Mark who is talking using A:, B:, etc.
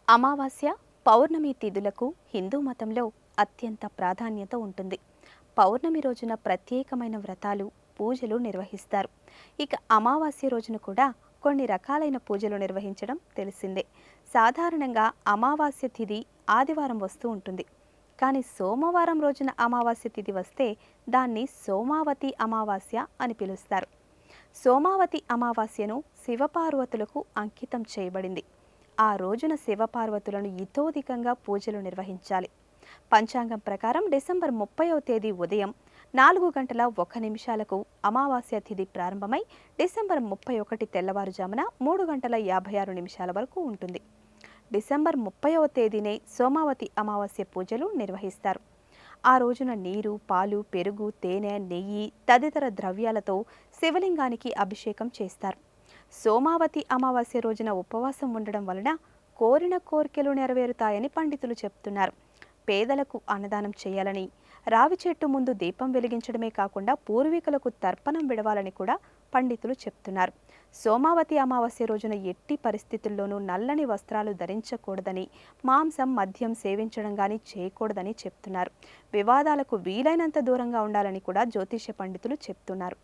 A: అమావాస్య, పౌర్ణమి తిథులకు హిందూ మతంలో అత్యంత ప్రాధాన్యత ఉంటుంది. పౌర్ణమి రోజున ప్రత్యేకమైన వ్రతాలు, పూజలు నిర్వహిస్తారు. ఇక అమావాస్య రోజున కూడా కొన్ని రకాలైన పూజలు నిర్వహించడం తెలిసిందే. సాధారణంగా అమావాస్య తిథి ఆదివారం వస్తూ ఉంటుంది. కానీ సోమవారం రోజున అమావాస్య తిథి వస్తే దాన్ని సోమావతి అమావాస్య అని పిలుస్తారు. సోమావతి అమావాస్యను శివపార్వతులకు అంకితం చేయబడింది. ఆ రోజున శివపార్వతులను ఇతోధికంగా పూజలు నిర్వహించాలి. పంచాంగం ప్రకారం డిసెంబర్ 30వ తేదీ ఉదయం 4 గంటల 1 నిమిషాలకు అమావాస్య తిథి ప్రారంభమై డిసెంబర్ 31 తెల్లవారుజామున 3 గంటల 56 నిమిషాల వరకు ఉంటుంది. డిసెంబర్ 30వ తేదీనే సోమావతి అమావాస్య పూజలు నిర్వహిస్తారు. ఆ రోజున నీరు, పాలు, పెరుగు, తేనె, నెయ్యి తదితర ద్రవ్యాలతో శివలింగానికి అభిషేకం చేస్తారు. సోమావతి అమావాస్య రోజున ఉపవాసం ఉండడం వలన కోరిన కోరికలు నెరవేరుతాయని పండితులు చెప్తున్నారు. పేదలకు అన్నదానం చేయాలని, రావి చెట్టు ముందు దీపం వెలిగించడమే కాకుండా పూర్వీకులకు తర్పణం విడవాలని కూడా పండితులు చెప్తున్నారు. సోమావతి అమావాస్య రోజున ఎట్టి పరిస్థితుల్లోనూ నల్లని వస్త్రాలు ధరించకూడదని, మాంసం, మద్యం సేవించడం కానీ చేయకూడదని చెప్తున్నారు. వివాదాలకు వీలైనంత దూరంగా ఉండాలని కూడా జ్యోతిష్య పండితులు చెప్తున్నారు.